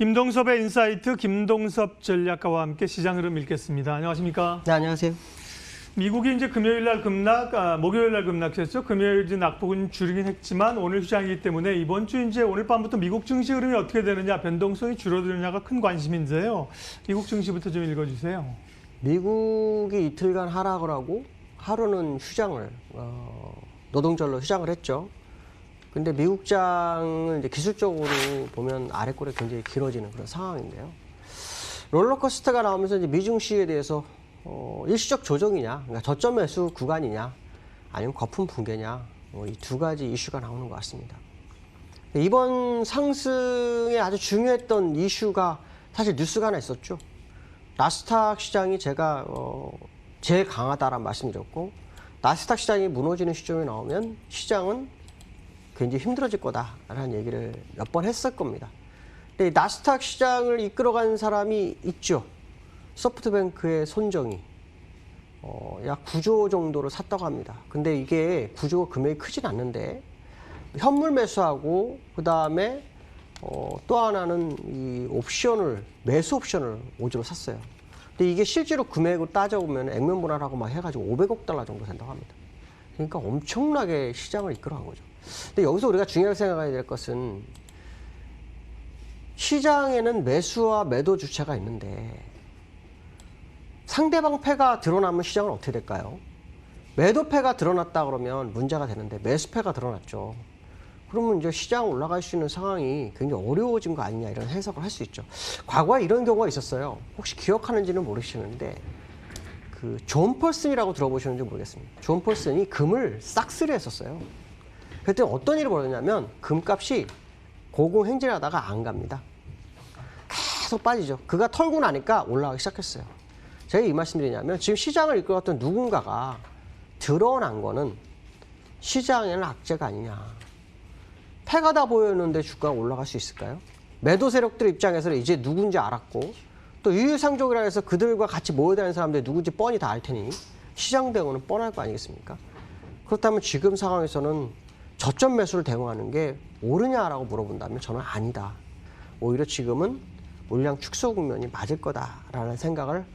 김동섭의 인사이트 김동섭 전략가와 함께 시장 흐름 읽겠습니다. 안녕하십니까? 네, 안녕하세요. 미국이 이제 금요일 날 급락, 목요일 날 급락했죠. 금요일 이제 낙폭은 줄이긴 했지만 오늘 휴장이기 때문에 이번 주 이제 오늘 밤부터 미국 증시 흐름이 어떻게 되느냐, 변동성이 줄어드느냐가 큰 관심인데요. 미국 증시부터 좀 읽어주세요. 미국이 이틀간 하락을 하고 하루는 휴장을 노동절로 휴장을 했죠. 근데 미국장은 이제 기술적으로 보면 아래꼴이 굉장히 길어지는 그런 상황인데요. 롤러코스터가 나오면서 이제 미증시에 대해서 일시적 조정이냐, 그러니까 저점 매수 구간이냐, 아니면 거품 붕괴냐, 이 두 가지 이슈가 나오는 것 같습니다. 이번 상승에 아주 중요했던 이슈가 사실 뉴스가 하나 있었죠. 나스닥 시장이 제가 제일 강하다라는 말씀드렸고, 나스닥 시장이 무너지는 시점이 나오면 시장은 굉장히 힘들어질 거다라는 얘기를 몇 번 했을 겁니다. 근데 나스닥 시장을 이끌어간 사람이 있죠. 소프트뱅크의 손정이 약 9조 정도를 샀다고 합니다. 근데 이게 9조 금액이 크진 않는데 현물 매수하고 그 다음에 또 하나는 이 옵션을 매수 옵션을 5조로 샀어요. 근데 이게 실제로 금액으로 따져보면 액면 분할하고 막 해가지고 500억 달러 정도 된다고 합니다. 그러니까 엄청나게 시장을 이끌어간 거죠. 근데 여기서 우리가 중요하게 생각해야 될 것은 시장에는 매수와 매도 주체가 있는데 상대방 패가 드러나면 시장은 어떻게 될까요? 매도 패가 드러났다 그러면 문제가 되는데 매수 패가 드러났죠. 그러면 이제 시장 올라갈 수 있는 상황이 굉장히 어려워진 거 아니냐 이런 해석을 할 수 있죠. 과거에 이런 경우가 있었어요. 혹시 기억하는지는 모르시는데 그 존 펄슨이라고 들어보셨는지 모르겠습니다. 존 펄슨이 금을 싹쓸이 했었어요. 그때 어떤 일이 벌어졌냐면 금값이 고공행진하다가 안 갑니다. 계속 빠지죠. 그가 털고 나니까 올라가기 시작했어요. 제가 이 말씀 드리냐면 지금 시장을 이끌었던 누군가가 드러난 거는 시장에는 악재가 아니냐. 패가 다 보였는데 주가가 올라갈 수 있을까요? 매도 세력들 입장에서는 이제 누군지 알았고 또 유유상종이라 해서 그들과 같이 모여다니는 사람들이 누군지 뻔히 다 알 테니 시장 대응은 뻔할 거 아니겠습니까? 그렇다면 지금 상황에서는 저점 매수를 대응하는 게 옳으냐라고 물어본다면 저는 아니다. 오히려 지금은 물량 축소 국면이 맞을 거다라는 생각을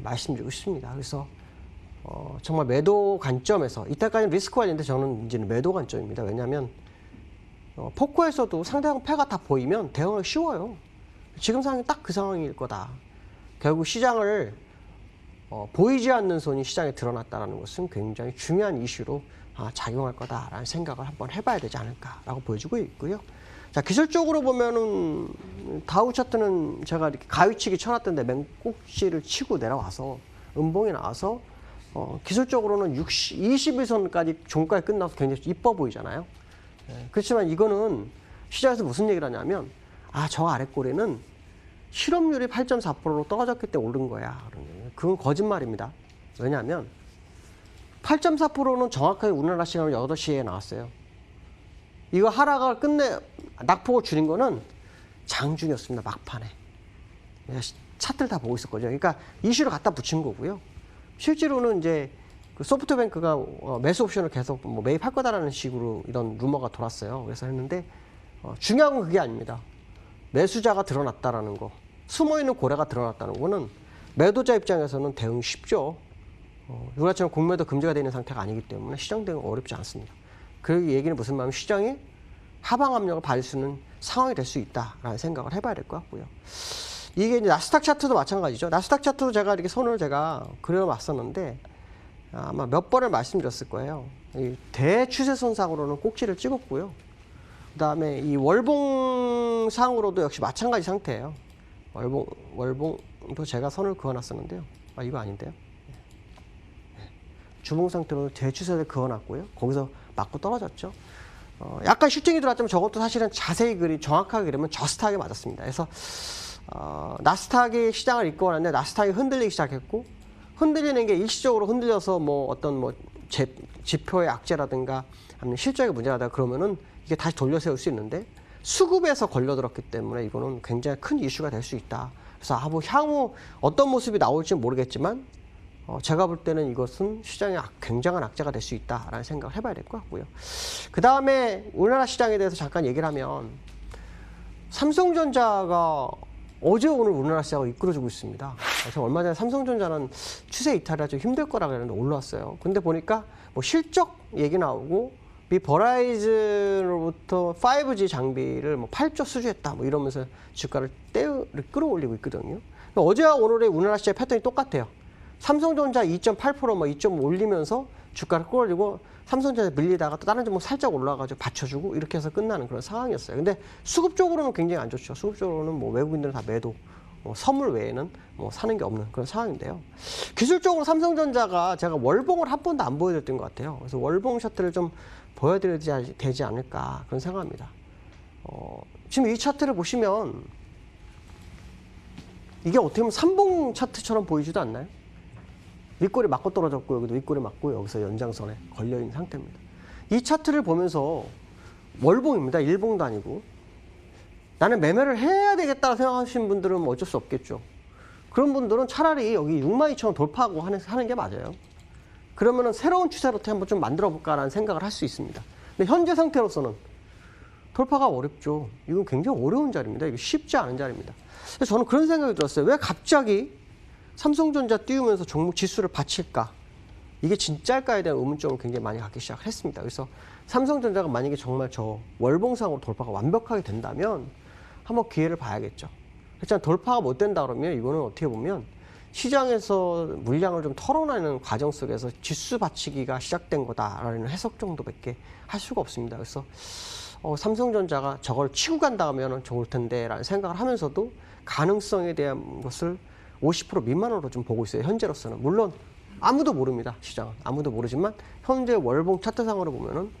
말씀드리고 싶습니다. 그래서 정말 매도 관점에서 이때까지는 리스크 관리인데 저는 이제는 매도 관점입니다. 왜냐하면 포커에서도 상대방 패가 다 보이면 대응하기 쉬워요. 지금 상황이 딱 그 상황일 거다. 결국 시장을 보이지 않는 손이 시장에 드러났다는 것은 굉장히 중요한 이슈로 작용할 거다라는 생각을 한번 해봐야 되지 않을까라고 보여지고 있고요. 자, 기술적으로 보면은 다우 차트는 제가 이렇게 가위치기 쳐놨던데 맹꼭지를 치고 내려와서 음봉이 나와서 기술적으로는 21선까지 종가에 끝나서 굉장히 이뻐 보이잖아요. 그렇지만 이거는 시장에서 무슨 얘기를 하냐면 저 아랫꼬리는 실업률이 8.4%로 떨어졌기 때문에 오른 거야. 그건 거짓말입니다. 왜냐하면 8.4%는 정확하게 우리나라 시간으로 8시에 나왔어요. 이거 하락을 낙폭을 줄인 거는 장중이었습니다. 막판에. 차트를 다 보고 있었거든요. 그러니까 이슈를 갖다 붙인 거고요. 실제로는 이제 그 소프트뱅크가 매수 옵션을 계속 매입할 거다라는 식으로 이런 루머가 돌았어요. 그래서 했는데 중요한 건 그게 아닙니다. 매수자가 드러났다라는 거, 숨어있는 고래가 드러났다는 거는 매도자 입장에서는 대응이 쉽죠. 우리나라처럼 공매도 금지가 되어 있는 상태가 아니기 때문에 시장 대응 어렵지 않습니다. 그 얘기는 무슨 말이냐면 시장이 하방 압력을 받을 수 있는 상황이 될 수 있다라는 생각을 해봐야 될 것 같고요. 이게 이제 나스닥 차트도 마찬가지죠. 나스닥 차트도 제가 이렇게 선을 그려놨었는데 아마 몇 번을 말씀드렸을 거예요. 이 대추세선상으로는 꼭지를 찍었고요. 그 다음에 이 월봉상으로도 역시 마찬가지 상태예요. 월봉도 제가 선을 그어놨었는데요. 이거 아닌데요. 주봉 상태로 대추세를 그어놨고요. 거기서 맞고 떨어졌죠. 약간 슈팅이 들어왔지만 저것도 사실은 자세히 정확하게 그리면 저스닥에 맞았습니다. 그래서 나스닥이 시장을 이끌어왔는데 나스닥이 흔들리기 시작했고 흔들리는 게 일시적으로 흔들려서 지표의 악재라든가 아니면 실적의 문제라든가 그러면은 이게 다시 돌려 세울 수 있는데 수급에서 걸려들었기 때문에 이거는 굉장히 큰 이슈가 될 수 있다. 그래서 향후 어떤 모습이 나올지는 모르겠지만 제가 볼 때는 이것은 시장에 굉장한 악재가 될 수 있다라는 생각을 해봐야 될 것 같고요. 그 다음에 우리나라 시장에 대해서 잠깐 얘기를 하면 삼성전자가 어제 오늘 우리나라 시장을 이끌어주고 있습니다. 그래서 얼마 전에 삼성전자는 추세 이탈이 좀 힘들 거라 그랬는데 올라왔어요. 근데 보니까 뭐 실적 얘기 나오고 이 버라이즌으로부터 5G 장비를 뭐 8조 수주했다 뭐 이러면서 주가를 끌어올리고 있거든요. 어제와 오늘의 우리나라 시장 패턴이 똑같아요. 삼성전자 2.8% 뭐 2.5 올리면서 주가를 끌어올리고 삼성전자 밀리다가 또 다른 종목 살짝 올라가지고 받쳐주고 이렇게 해서 끝나는 그런 상황이었어요. 근데 수급적으로는 굉장히 안 좋죠. 수급적으로는 뭐 외국인들은 다 매도, 뭐 선물 외에는 뭐 사는 게 없는 그런 상황인데요. 기술적으로 삼성전자가 제가 월봉을 한 번도 안 보여드렸던 것 같아요. 그래서 월봉 차트를 좀 보여드려야 되지 않을까 그런 생각합니다. 지금 이 차트를 보시면 이게 어떻게 보면 삼봉 차트처럼 보이지도 않나요? 윗골이 맞고 떨어졌고 여기도 윗골이 맞고 여기서 연장선에 걸려있는 상태입니다. 이 차트를 보면서 월봉입니다. 일봉도 아니고 나는 매매를 해야 되겠다고 생각하시는 분들은 뭐 어쩔 수 없겠죠. 그런 분들은 차라리 여기 62,000원 돌파하고 하는 게 맞아요. 그러면은 새로운 추세로 한번 좀 만들어 볼까라는 생각을 할 수 있습니다. 근데 현재 상태로서는 돌파가 어렵죠. 이건 굉장히 어려운 자리입니다. 이거 쉽지 않은 자리입니다. 그래서 저는 그런 생각이 들었어요. 왜 갑자기 삼성전자 띄우면서 종목 지수를 받칠까? 이게 진짜일까에 대한 의문점을 굉장히 많이 갖기 시작했습니다. 그래서 삼성전자가 만약에 정말 저 월봉상으로 돌파가 완벽하게 된다면 한번 기회를 봐야겠죠. 그렇지만 돌파가 못 된다 그러면 이거는 어떻게 보면 시장에서 물량을 좀 털어내는 과정 속에서 지수 받치기가 시작된 거다라는 해석 정도밖에 할 수가 없습니다. 그래서 삼성전자가 저걸 치고 간다 하면 좋을 텐데라는 생각을 하면서도 가능성에 대한 것을 50% 미만으로 좀 보고 있어요. 현재로서는. 물론 아무도 모릅니다. 시장은. 아무도 모르지만 현재 월봉 차트상으로 보면은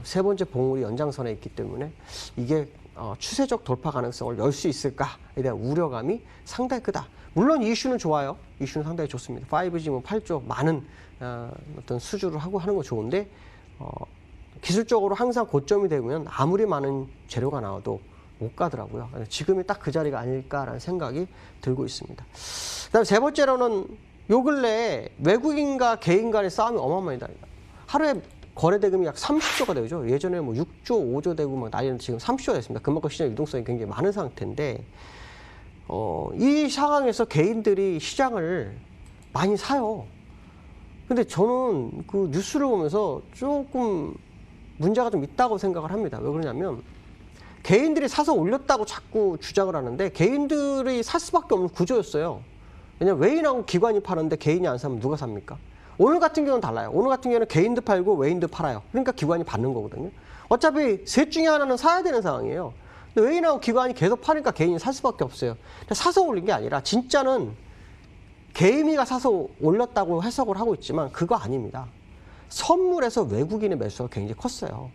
세 번째 봉우리 연장선에 있기 때문에 이게 추세적 돌파 가능성을 열 수 있을까에 대한 우려감이 상당히 크다. 물론 이 이슈는 좋아요. 이슈는 상당히 좋습니다. 5G 뭐 8조 많은 어떤 수주를 하고 하는 거 좋은데 기술적으로 항상 고점이 되면 아무리 많은 재료가 나와도 못 가더라고요. 지금이 딱 그 자리가 아닐까라는 생각이 들고 있습니다. 그다음 세 번째로는 요 근래에 외국인과 개인 간의 싸움이 어마어마하다. 하루에 거래 대금이 약 30조가 되죠. 예전에 뭐 6조, 5조 되고 막 나이는 지금 30조가 됐습니다. 그만큼 시장 유동성이 굉장히 많은 상태인데 이 상황에서 개인들이 시장을 많이 사요. 근데 저는 그 뉴스를 보면서 조금 문제가 좀 있다고 생각을 합니다. 왜 그러냐면 개인들이 사서 올렸다고 자꾸 주장을 하는데 개인들이 살 수밖에 없는 구조였어요. 왜냐면 외인하고 기관이 파는데 개인이 안 사면 누가 삽니까? 오늘 같은 경우는 달라요. 오늘 같은 경우는 개인도 팔고 외인도 팔아요. 그러니까 기관이 받는 거거든요. 어차피 셋 중에 하나는 사야 되는 상황이에요. 근데 외인하고 기관이 계속 파니까 개인이 살 수밖에 없어요. 사서 올린 게 아니라 진짜는 개인이가 사서 올렸다고 해석을 하고 있지만 그거 아닙니다. 선물에서 외국인의 매수가 굉장히 컸어요.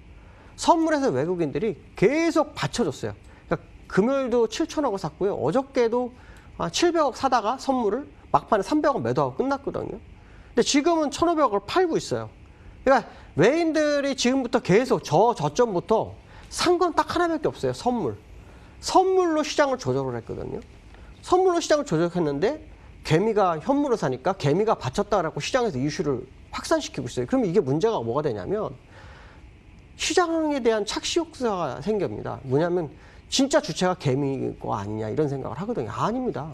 선물에서 외국인들이 계속 받쳐줬어요. 그러니까 금요일도 7천억을 샀고요. 어저께도 700억 사다가 선물을 막판에 300억 매도하고 끝났거든요. 근데 지금은 1,500억을 팔고 있어요. 그러니까 외인들이 지금부터 계속 저점부터 산 건 딱 하나밖에 없어요. 선물. 선물로 시장을 조절을 했거든요. 선물로 시장을 조절했는데 개미가 현물을 사니까 개미가 받쳤다라고 시장에서 이슈를 확산시키고 있어요. 그러면 이게 문제가 뭐가 되냐면 시장에 대한 착시 효과가 생깁니다. 뭐냐면 진짜 주체가 개미거 아니냐 이런 생각을 하거든요. 아닙니다.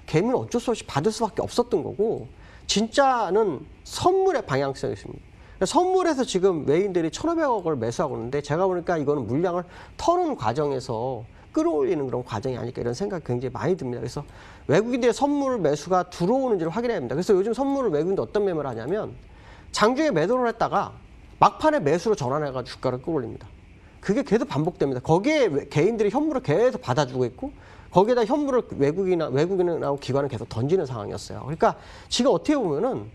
개미는 어쩔 수 없이 받을 수밖에 없었던 거고 진짜는 선물의 방향성이 있습니다. 선물에서 지금 외인들이 1,500억을 매수하고 있는데 제가 보니까 이거는 물량을 터는 과정에서 끌어올리는 그런 과정이 아닐까 이런 생각이 굉장히 많이 듭니다. 그래서 외국인들의 선물 매수가 들어오는지를 확인해야 합니다. 그래서 요즘 선물을 외국인들 어떤 매매를 하냐면 장중에 매도를 했다가 막판에 매수로 전환해가지고 주가를 끌어올립니다. 그게 계속 반복됩니다. 거기에 개인들이 현물을 계속 받아주고 있고 거기에다 현물을 외국인하고 기관은 계속 던지는 상황이었어요. 그러니까 지금 어떻게 보면은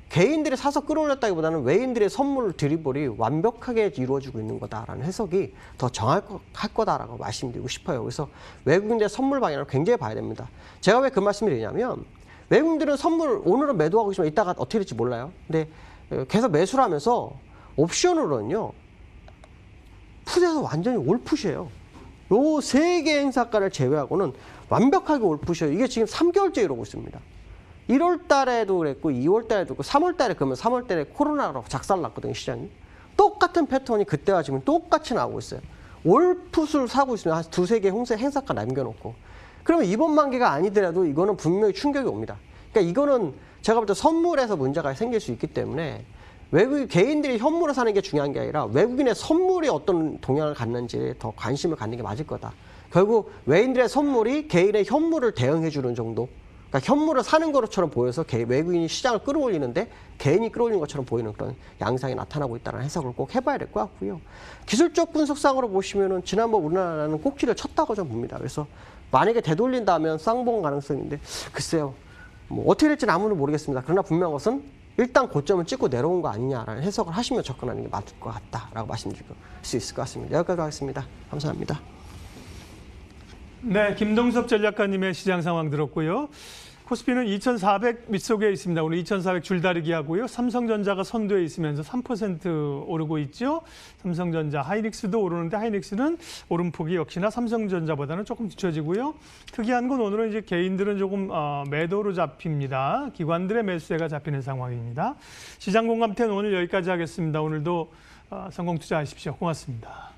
개인들이 사서 끌어올렸다기보다는 외인들의 선물 드리블이 완벽하게 이루어지고 있는 거다라는 해석이 더 정할 거다라고 말씀드리고 싶어요. 그래서 외국인들의 선물 방향을 굉장히 봐야 됩니다. 제가 왜 그 말씀을 드리냐면 외국인들은 선물 오늘은 매도하고 있지만 이따가 어떻게 될지 몰라요. 근데 계속 매수를 하면서 옵션으로는요. 풋에서 완전히 올풋이에요. 요 세 개 행사가를 제외하고는 완벽하게 올풋이에요. 이게 지금 3개월째 이러고 있습니다. 1월 달에도 그랬고 2월 달에도 그랬고 3월 달에 그러면 3월 달에 코로나로 작살났거든요. 시장이. 똑같은 패턴이 그때와 지금 똑같이 나오고 있어요. 올풋을 사고 있으면 한 두세 개 행사가 남겨놓고 그러면 이번 만기가 아니더라도 이거는 분명히 충격이 옵니다. 그러니까 이거는 제가 볼 때 선물에서 문제가 생길 수 있기 때문에 개인들이 현물을 사는 게 중요한 게 아니라 외국인의 선물이 어떤 동향을 갖는지에 더 관심을 갖는 게 맞을 거다. 결국 외인들의 선물이 개인의 현물을 대응해 주는 정도. 그러니까 현물을 사는 것처럼 보여서 외국인이 시장을 끌어올리는데 개인이 끌어올리는 것처럼 보이는 그런 양상이 나타나고 있다는 해석을 꼭 해봐야 될 것 같고요. 기술적 분석상으로 보시면은 지난번 우리나라는 꼭지를 쳤다고 좀 봅니다. 그래서 만약에 되돌린다면 쌍봉 가능성인데 글쎄요. 뭐 어떻게 될지는 아무도 모르겠습니다. 그러나 분명한 것은 일단 고점을 찍고 내려온 거 아니냐라는 해석을 하시면 접근하는 게 맞을 것 같다라고 말씀드릴 수 있을 것 같습니다. 여기까지 하겠습니다. 감사합니다. 네, 김동섭 전략가님의 시장 상황 들었고요. 코스피는 2,400 밑속에 있습니다. 오늘 2,400 줄다리기 하고요. 삼성전자가 선두에 있으면서 3% 오르고 있죠. 삼성전자, 하이닉스도 오르는데 하이닉스는 오름폭이 역시나 삼성전자보다는 조금 뒤처지고요. 특이한 건 오늘은 이제 개인들은 조금 매도로 잡힙니다. 기관들의 매수세가 잡히는 상황입니다. 시장 공감대는 오늘 여기까지 하겠습니다. 오늘도 성공 투자하십시오. 고맙습니다.